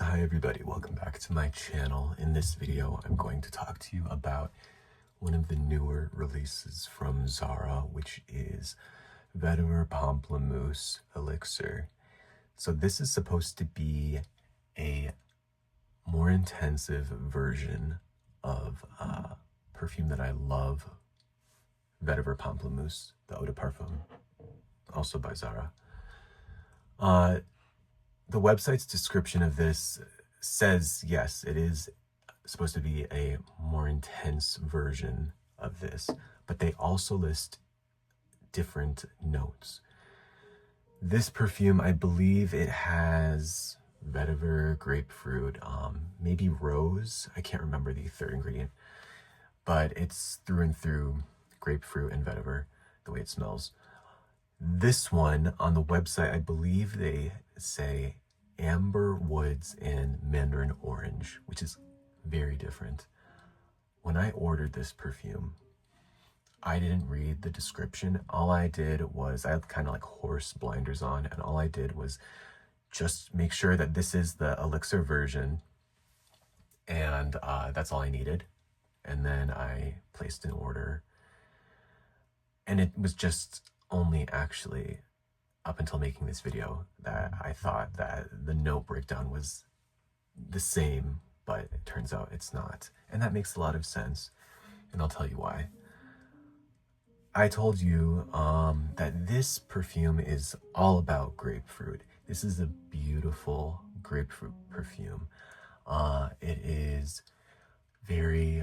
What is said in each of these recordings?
Hi everybody, welcome back to my channel. In this video, I'm going to talk to you about one of the newer releases from Zara, which is Vetiver Pamplemousse Elixir. So this is supposed to be a more intensive version of perfume that I love, Vetiver Pamplemousse, the eau de parfum, also by Zara. The website's description of this says, yes, it is supposed to be a more intense version of this, but they also list different notes. This perfume, I believe it has vetiver, grapefruit, maybe rose. I can't remember the third ingredient, but it's through and through grapefruit and vetiver, the way it smells. This one on the website, I believe they say amber woods and mandarin orange, which is very different. When I ordered this perfume, I didn't read the description. All I did was, I had kind of like horse blinders on, and all I did was just make sure that this is the elixir version, and that's all I needed. And then I placed an order, and it was just only actually up until making this video that I thought that the note breakdown was the same, but it turns out it's not. And that makes a lot of sense, and I'll tell you why. I told you that this perfume is all about grapefruit. This is a beautiful grapefruit perfume. It is very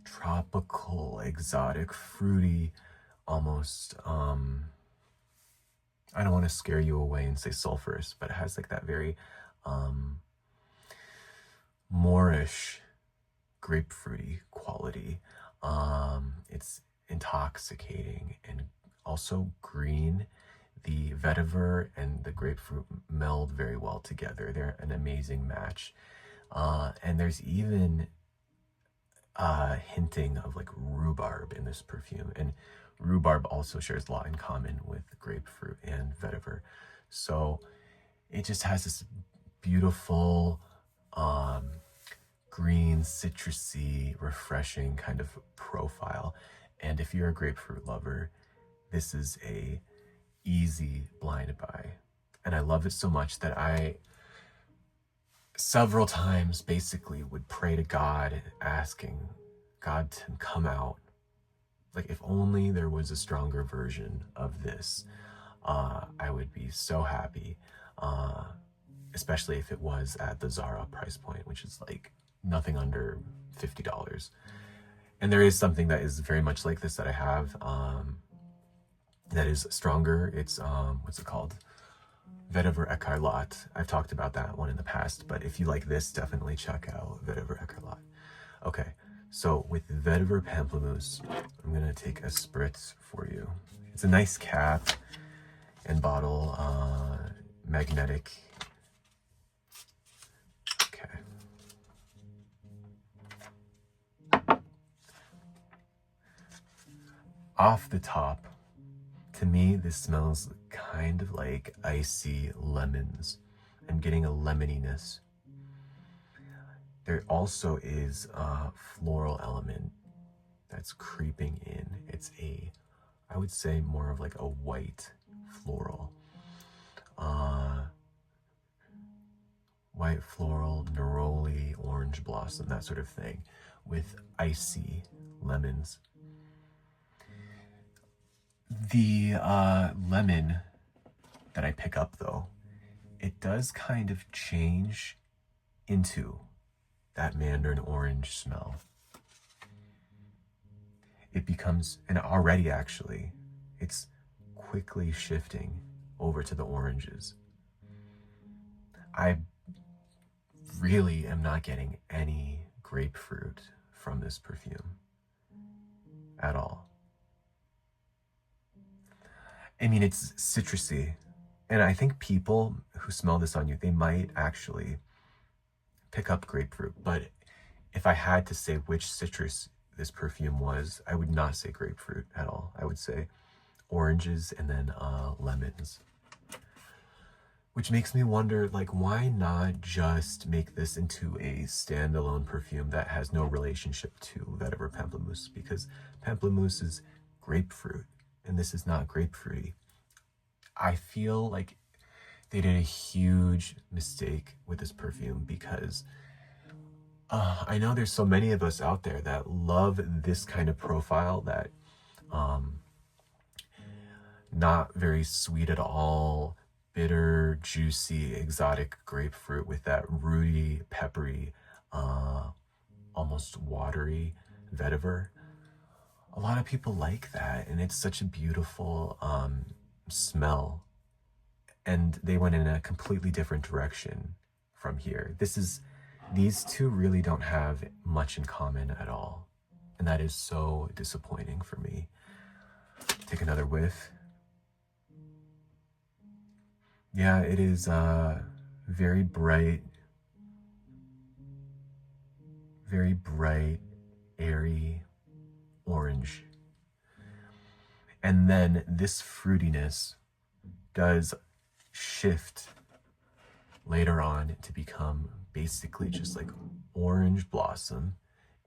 tropical, exotic, fruity, almost, I don't want to scare you away and say sulfurous, but it has like that very Moorish grapefruity quality. It's intoxicating and also green. The vetiver and the grapefruit meld very well together. They're an amazing match. And there's even hinting of like rhubarb in this perfume, and rhubarb also shares a lot in common with grapefruit and vetiver. So it just has this beautiful green, citrusy, refreshing kind of profile. And if you're a grapefruit lover, this is a easy blind buy. And I love it so much that I several times basically would pray to God, asking God to come out. Like, if only there was a stronger version of this, I would be so happy, especially if it was at the Zara price point, which is like nothing under $50. And there is something that is very much like this that I have, that is stronger. It's, what's it called? Vetiver Écarlate. I've talked about that one in the past, but if you like this, definitely check out Vetiver Écarlate. Okay, so with Vetiver Pamplemousse, I'm gonna take a spritz for you. It's a nice cap and bottle, magnetic. Okay. Off the top, to me, this smells kind of like icy lemons. I'm getting a lemoniness. There also is a floral element that's creeping in. It's I would say more of like a white floral. White floral, neroli, orange blossom, that sort of thing, with icy lemons. The lemon that I pick up, though, it does kind of change into that mandarin orange smell. It becomes, and already actually, it's quickly shifting over to the oranges. I really am not getting any grapefruit from this perfume at all. I mean, it's citrusy, and I think people who smell this on you, they might actually pick up grapefruit, but if I had to say which citrus this perfume was, I would not say grapefruit at all. I would say oranges and then lemons. which makes me wonder, like, why not just make this into a standalone perfume that has no relationship to Vetiver Pamplemousse? Because Pamplemousse is grapefruit, and this is not grapefruity. I feel like they did a huge mistake with this perfume because I know there's so many of us out there that love this kind of profile that not very sweet at all, bitter, juicy, exotic grapefruit with that rooty, peppery, almost watery vetiver. A lot of people like that, and it's such a beautiful smell. And they went in a completely different direction from here. These two really don't have much in common at all. And that is so disappointing for me. Take another whiff. Yeah, it is very bright, airy orange. And then this fruitiness does shift later on to become basically just like orange blossom.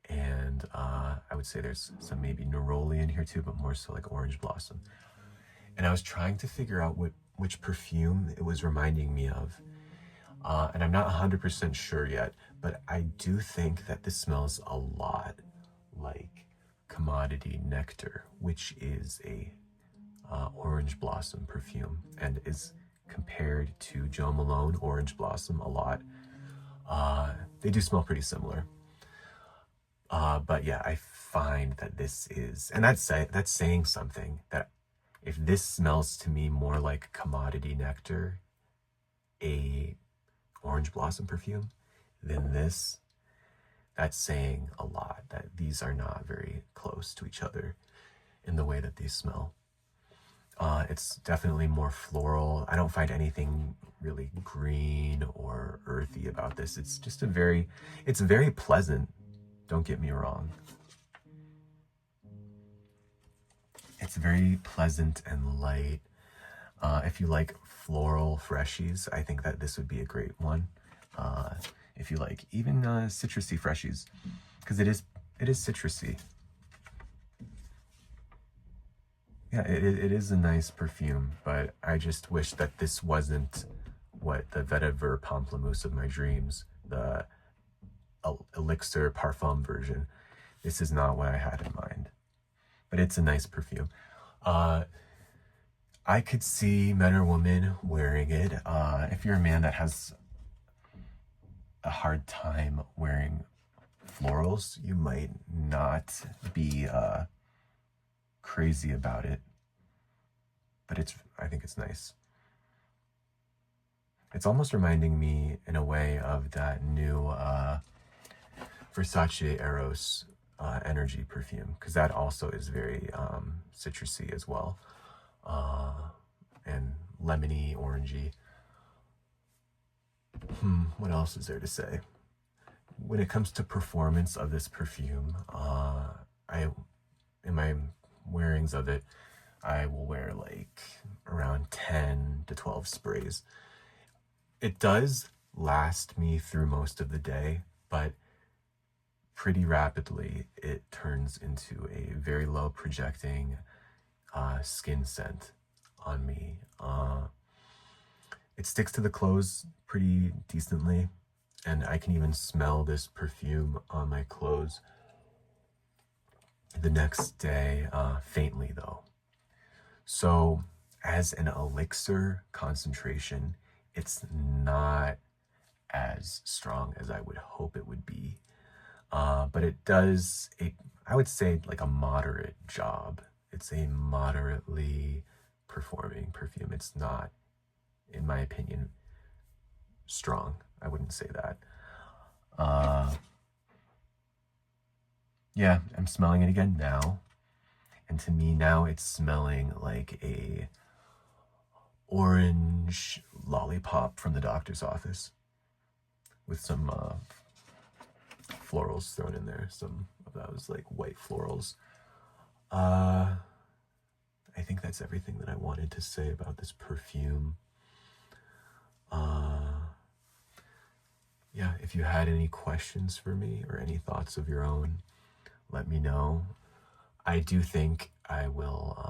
And I would say there's some maybe neroli in here too, but more so like orange blossom. And I was trying to figure out which perfume it was reminding me of. And I'm not 100% sure yet, but I do think that this smells a lot like Commodity Nectar, which is a orange blossom perfume and is compared to Jo Malone Orange Blossom a lot. They do smell pretty similar. But yeah, I find that this is, and that's saying something, that if this smells to me more like Commodity Nectar, a orange blossom perfume, then that's saying a lot, that these are not very close to each other in the way that these smell. It's definitely more floral. I don't find anything really green or earthy about this. It's just it's very pleasant. Don't get me wrong. It's very pleasant and light. If you like floral freshies, I think that this would be a great one. If you like even citrusy freshies, because it is citrusy. Yeah, it is a nice perfume, but I just wish that this wasn't what the Vetiver Pamplemousse of my dreams, the Elixir Parfum version. This is not what I had in mind, but it's a nice perfume. I could see men or women wearing it. If you're a man that has a hard time wearing florals, you might not be crazy about it, but I think it's nice. It's almost reminding me in a way of that new Versace Eros Energy perfume, because that also is very citrusy as well, and lemony, orangey. What else is there to say? When it comes to performance of this perfume, in my wearings of it, I will wear like around 10 to 12 sprays. It does last me through most of the day, but pretty rapidly it turns into a very low projecting skin scent on me. It sticks to the clothes pretty decently, and I can even smell this perfume on my clothes the next day, faintly though. So as an elixir concentration, it's not as strong as I would hope it would be. But it does, I would say, like a moderate job. It's a moderately performing perfume. It's not, in my opinion, strong. I wouldn't say that. Yeah, I'm smelling it again now. And to me now it's smelling like a orange lollipop from the doctor's office with some florals thrown in there. Some of those like white florals. I think that's everything that I wanted to say about this perfume. Yeah, if you had any questions for me or any thoughts of your own, let me know. I do think I will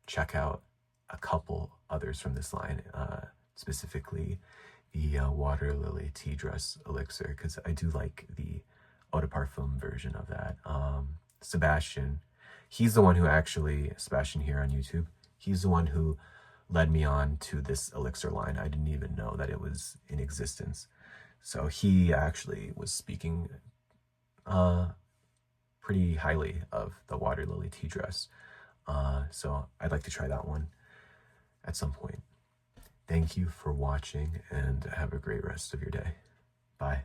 check out a couple others from this line, specifically the Water Lily Tea Dress Elixir, because I do like the Eau de Parfum version of that. Sebastian, he's the one who actually, Sebastian here on YouTube, he's the one who led me on to this elixir line. I didn't even know that it was in existence. So he actually was speaking pretty highly of the Water Lily Tea Dress. So I'd like to try that one at some point. Thank you for watching and have a great rest of your day. Bye.